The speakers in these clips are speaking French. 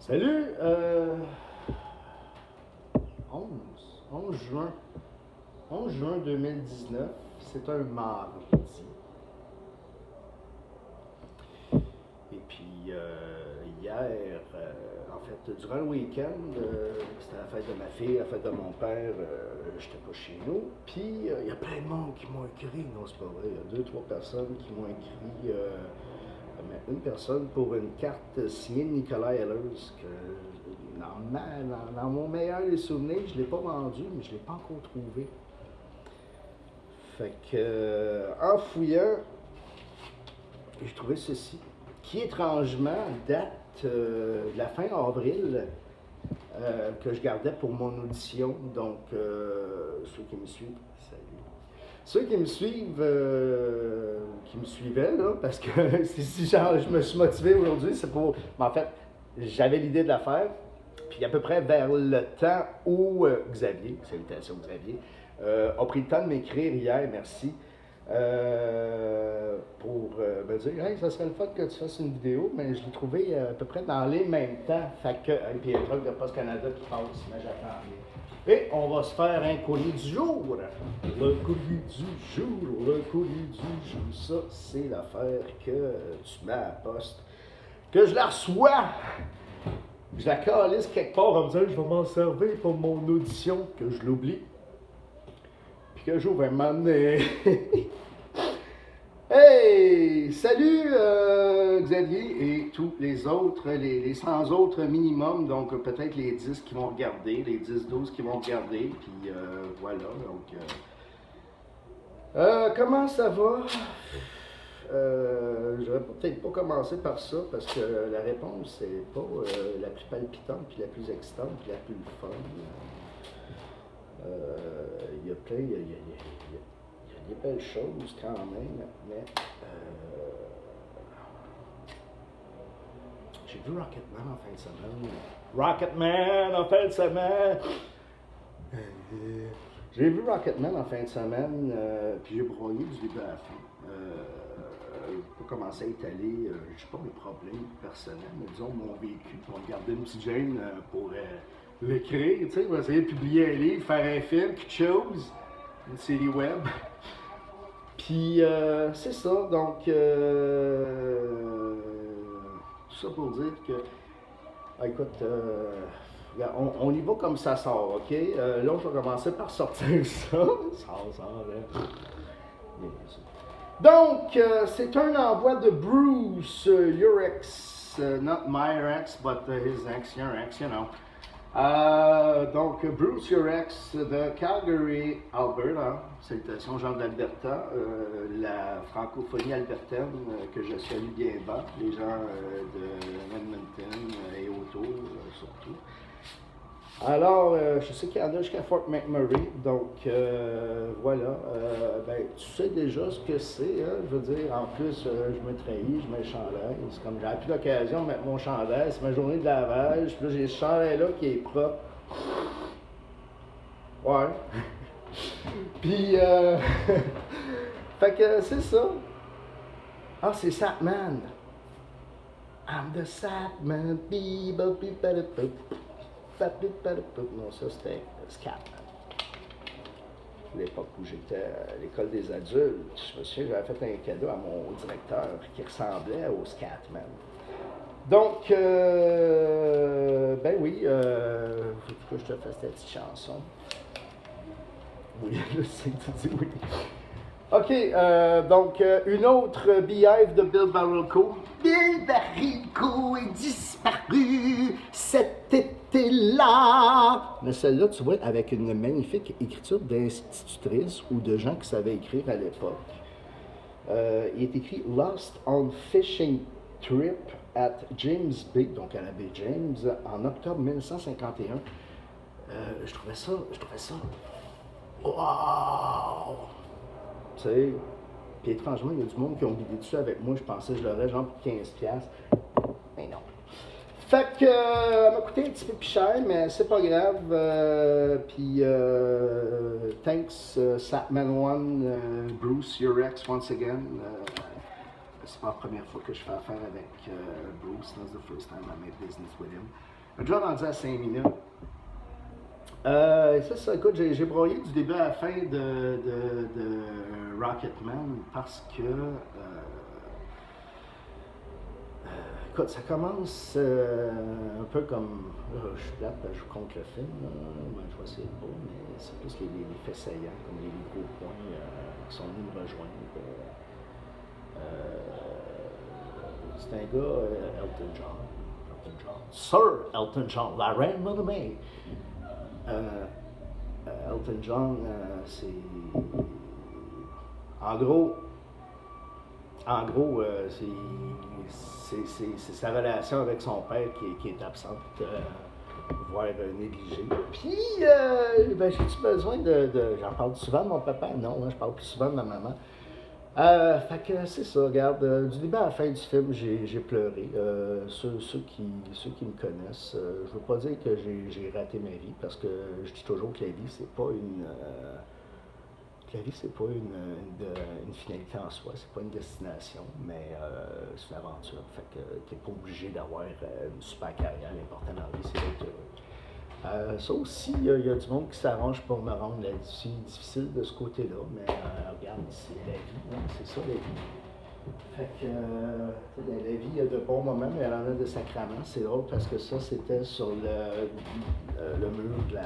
Salut! 11 juin. 11 juin 2019, c'est un mardi. Et puis, hier, en fait, durant le week-end, c'était la fête de ma fille, la fête de mon père, j'étais pas chez nous. Puis, il y a plein de monde qui m'ont écrit, non, c'est pas vrai, il y a 2-3 personnes qui m'ont écrit, mais une personne pour une carte signée de Nicolas Ehlers, que dans mon meilleur des souvenirs, je ne l'ai pas vendue, mais je ne l'ai pas encore trouvé. Fait que, en fouillant, j'ai trouvé ceci, qui étrangement date de la fin avril, que je gardais pour mon audition. Donc, ceux qui me suivent, salut. Ceux qui me suivent, qui me suivaient, là, parce que si genre, je me suis motivé aujourd'hui, c'est pour. Mais en fait, j'avais l'idée de la faire. Puis à peu près vers le temps où Xavier, salutations Xavier, a pris le temps de m'écrire hier, merci, pour me dire hey, ça serait le fun que tu fasses une vidéo, mais je l'ai trouvé à peu près dans les mêmes temps. Fait que, et puis il y a un truc de Post Canada qui passe, mais j'attends bien. Et on va se faire un courrier du jour. Le courrier du jour, le courrier du jour. Ça, c'est l'affaire que tu mets à la poste. Que je la reçois. Je la calisse quelque part en me disant je vais m'en servir pour mon audition, que je l'oublie. Puis que j'ouvre un moment donné. Hey! Salut Xavier et tous les autres, les 100 autres minimum, donc peut-être les 10 qui vont regarder, les 10-12 qui vont regarder, puis voilà, donc... comment ça va? Je vais peut-être pas commencer par ça, parce que la réponse c'est pas la plus palpitante, puis la plus excitante, puis la plus fun. Il y a plein, il y a des belles choses quand même, mais j'ai vu Rocketman en fin de semaine. Rocketman en fin de semaine! J'ai vu Rocketman en fin de semaine, puis j'ai broyé du début à la fin. Pour commencer à étaler, je sais pas mes problèmes personnels, mais disons mon vécu. On va garder une petite gêne pour l'écrire, tu sais, on va essayer de publier un livre, faire un film, quelque chose, une série web. Puis c'est ça, donc tout ça pour dire que, écoute, on y va comme ça sort, ok? Là, je vais commencer par sortir ça. Sort, là. Donc, c'est un envoi de Bruce, your ex, not my ex, but his ex, your ex, you know. Donc, Bruce Urex de Calgary, Alberta. Salutations, Jean d'Alberta, la francophonie albertaine que je salue bien bas, les gens de Edmonton et autour surtout. Alors, je sais qu'il y en a jusqu'à Fort McMurray, donc voilà. Ben, tu sais déjà ce que c'est, hein? Je veux dire, en plus, je me trahis, je mets le chandail. C'est comme j'avais plus l'occasion de mettre mon chandail, c'est ma journée de lavage, puis là, j'ai ce chandail-là qui est propre. Ouais. Puis, fait que c'est ça. Ah, c'est Satman. I'm the Satman, non, ça c'était Scatman. L'époque où j'étais à l'école des adultes, je me souviens, j'avais fait un cadeau à mon directeur qui ressemblait au Scatman. Donc, ben oui, faut que je te fasse cette petite chanson. Oui, je sais que tu dis oui. OK, donc une autre Beehive de Bill Barilko. Bill Barilko est disparu cet été-là. Mais celle-là, tu vois, avec une magnifique écriture d'institutrice ou de gens qui savaient écrire à l'époque. Il est écrit Lost on Fishing Trip at James Bay, donc à la baie James, en octobre 1951. Je trouvais ça. Wow! Tu sais, puis étrangement, il y a du monde qui ont bidé dessus avec moi. Je pensais que je l'aurais genre pour 15$. Mais non. Fait que, elle m'a coûté un petit peu plus cher, mais c'est pas grave. Puis, thanks, Satman One, Bruce, your ex, once again. c'est pas la première fois que je fais affaire avec Bruce. That's the first time I made business with him. On est déjà rendu à 5 minutes. C'est ça, écoute, j'ai broyé du début à la fin de Rocketman parce que écoute, ça commence un peu comme. Je suis plate, je joue contre le film. Ben, je vais essayer de beau, mais c'est plus les faits saillants, comme les gros points qui sont venus me rejoindre. C'est un gars, Elton John. Elton John. Sir Elton John, la reine Monomé. Elton John, c'est. En gros, c'est sa relation avec son père qui est absente, voire négligée. Puis, j'ai-tu besoin j'en parle souvent de mon papa? Non, je parle plus souvent de ma maman. Fait que c'est ça, regarde, du début à la fin du film, j'ai pleuré. Ceux qui me connaissent, je veux pas dire que j'ai raté ma vie, parce que je dis toujours que la vie, c'est pas une finalité en soi, c'est pas une destination, mais c'est une aventure. Fait que t'es pas obligé d'avoir une super carrière. L'important dans la vie, c'est d'être heureux. Ça aussi, il y a du monde qui s'arrange pour me rendre là-dessus. Difficile de ce côté-là, mais regarde, c'est la vie, hein, c'est ça la vie. Fait que la vie, il y a de bons moments, mais elle en a de sacraments. C'est drôle parce que ça, c'était sur le mur du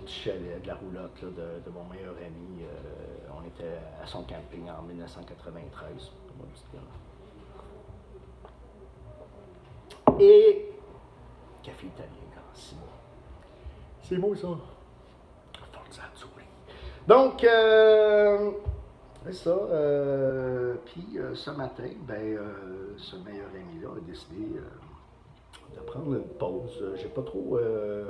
chalet, de la roulotte là, de mon meilleur ami. On était à son camping en 1993. Et café italien, c'est beau. C'est beau ça. Forza Azzurri. Donc, c'est ça. Puis ce matin, ce meilleur ami-là a décidé de prendre une pause. J'ai pas trop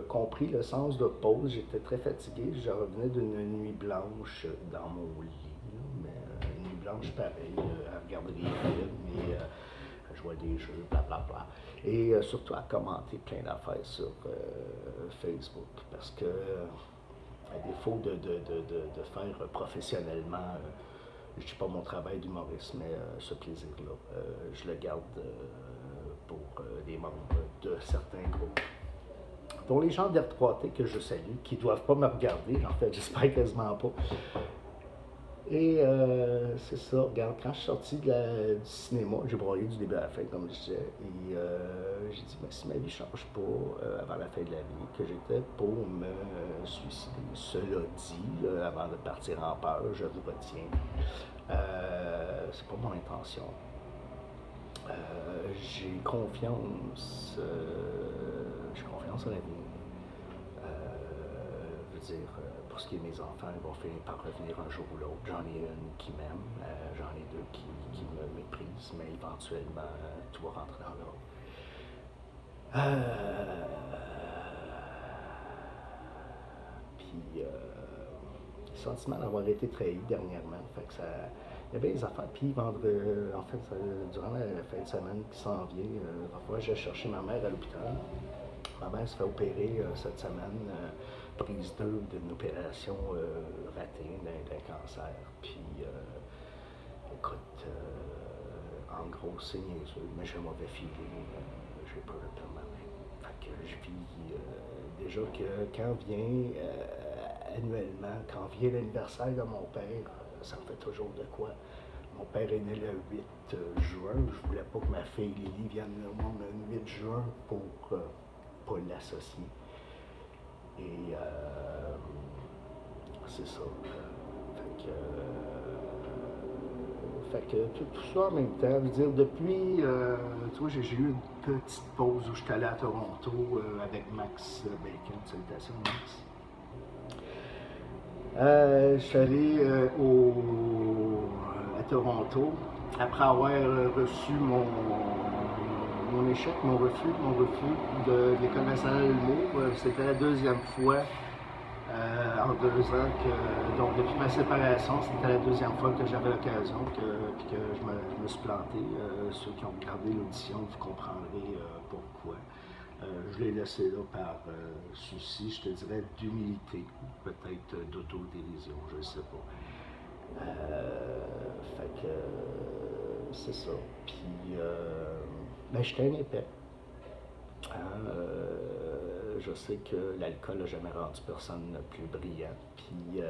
compris le sens de pause. J'étais très fatigué. Je revenais d'une nuit blanche dans mon lit. Mais une nuit blanche pareil, à regarder des films et à jouer à des jeux, blablabla. Et surtout à commenter plein d'affaires sur Facebook. Parce que, à défaut de faire professionnellement, je ne dis pas mon travail d'humoriste, mais ce plaisir-là, je le garde pour les membres de certains groupes. Pour les gens d'R3T que je salue, qui ne doivent pas me regarder, en fait, j'espère quasiment pas. Et c'est ça, regarde, quand je suis sorti du cinéma, j'ai broyé du début à la fin, comme je disais, et j'ai dit, mais si ma vie ne change pas avant la fin de la vie, que j'étais pour me suicider. Cela dit, avant de partir en peur, je vous retiens. C'est pas mon intention. J'ai confiance en la vie. Je veux dire, pour ce qui est de mes enfants, ils vont finir par revenir un jour ou l'autre. J'en ai une qui m'aime, j'en ai deux qui me méprisent, mais éventuellement, tout va rentrer dans l'ordre. Puis, le sentiment d'avoir été trahi dernièrement, fait que ça. Il y a bien des affaires. Puis, durant la fin de semaine qui s'en vient, parfois, j'ai cherché ma mère à l'hôpital. Ma mère se fait opérer cette semaine, prise 2 d'une opération ratée d'un cancer. Puis, écoute, en gros, c'est niaiseux, mais j'ai un mauvais feeling. J'ai peur de perdre ma mère. Fait que je vis déjà que quand vient annuellement, quand vient l'anniversaire de mon père, ça me fait toujours de quoi. Mon père est né le 8 juin. Je voulais pas que ma fille Lily vienne au monde le 8 juin pour pas l'associer. Et c'est ça. Fait que tout ça en même temps, je veux dire, depuis, tu vois, j'ai eu une petite pause où j'étais allé à Toronto avec Max Bacon. Salutations, Max. Je suis allé à Toronto après avoir reçu mon échec, mon refus de l'École nationale de l'humour. C'était la deuxième fois en 2 ans donc depuis ma séparation, c'était la deuxième fois que j'avais l'occasion que je me suis planté. Ceux qui ont regardé l'audition, vous comprendrez pourquoi. Je l'ai laissé là par souci, je te dirais, d'humilité, peut-être d'autodérision, je ne sais pas. Fait que c'est ça. Puis, ben, j'étais un épais. Je sais que l'alcool n'a jamais rendu personne plus brillant. Puis,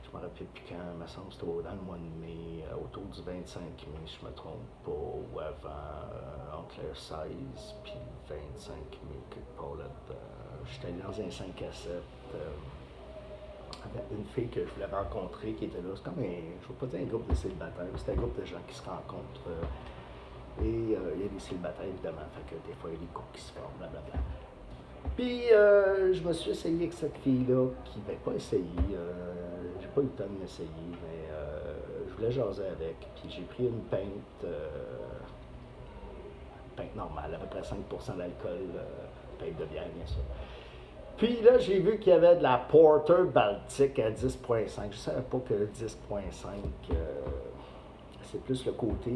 je me rappelle plus quand, il me semble que c'était dans le mois de mai, autour du 25 mai, si je me trompe pas, ou avant, entre le 16 puis le 25 mai, quelque part là-dedans. J'étais allé dans un 5 à 7 avec une fille que je voulais rencontrer qui était là. C'est comme je ne veux pas dire un groupe de célibataires, c'est un groupe de gens qui se rencontrent. Et il y a des célibataires, évidemment, fait que des fois, il y a des couples qui se forment, blablabla. Puis, je me suis essayé avec cette fille-là, qui ne pas essayé. J'ai pas eu le temps de m'essayer, mais je voulais jaser avec. Puis, j'ai pris une pinte normale, à peu près 5% d'alcool, pinte de bière, bien sûr. Puis là, j'ai vu qu'il y avait de la Porter Baltic à 10,5. Je ne savais pas que 10,5, c'est plus le côté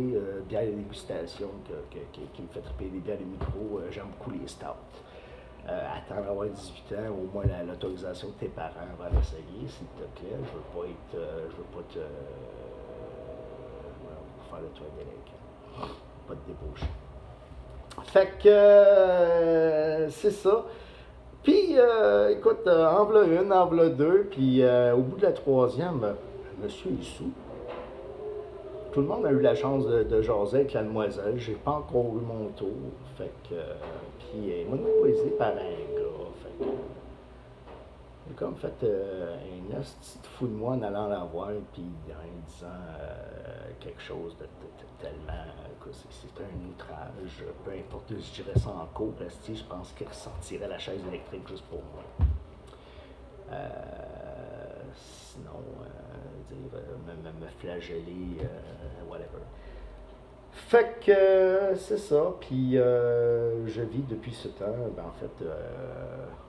bière de dégustation qui me fait triper. Les bières de micro, j'aime beaucoup les stouts. Attends d'avoir 18 ans, au moins l'autorisation de tes parents avant d'essayer, s'il te plaît. Je veux pas te faire le toit délinquant. Pas de débauche. Fait que c'est ça. Puis, écoute, en v'là une, en v'là deux, puis au bout de la troisième, monsieur est sous. Tout le monde a eu la chance de jaser avec la demoiselle. J'ai pas encore eu mon tour. Fait que, puis, elle m'a proposé par un gars. Fait que, j'ai comme fait un petit fou de moi en allant la voir, puis en disant quelque chose de tellement. C'est un outrage. Peu importe, je dirais ça en cours, je pense qu'il ressortirait la chaise électrique juste pour moi. Sinon, me flageller, whatever. Fait que c'est ça, puis je vis depuis ce temps, ben en fait, tu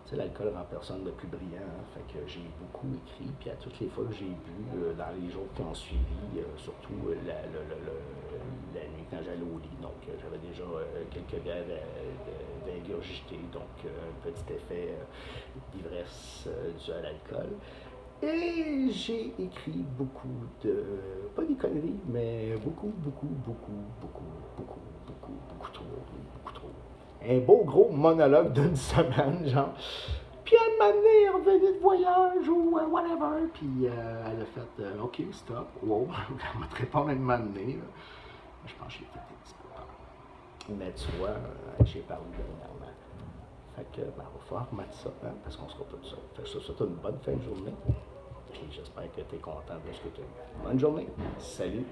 sais, l'alcool rend personne de plus brillant, hein, fait que j'ai beaucoup écrit, puis à toutes les fois que j'ai bu, dans les jours qui ont suivi, surtout la nuit quand j'allais au lit, donc j'avais déjà quelques bières d'ingurgité, donc un petit effet d'ivresse dû à l'alcool. Et j'ai écrit beaucoup pas des conneries, mais beaucoup trop. Un beau gros monologue d'une semaine, genre. Puis elle m'a amené, revenue de voyage ou whatever. Puis elle a fait, OK, stop, wow. Elle m'a répondre à un moment donné. Je pense que j'ai fait un petit peu peur. Mais tu vois, j'ai parlé dernièrement. Fait que, ben, on va falloir remettre ça, hein, parce qu'on sera pas tout seul. Fait que ça, c'est une bonne fin de journée. Puis j'espère que tu es content de ce que tu as eu. Bonne journée. Salut.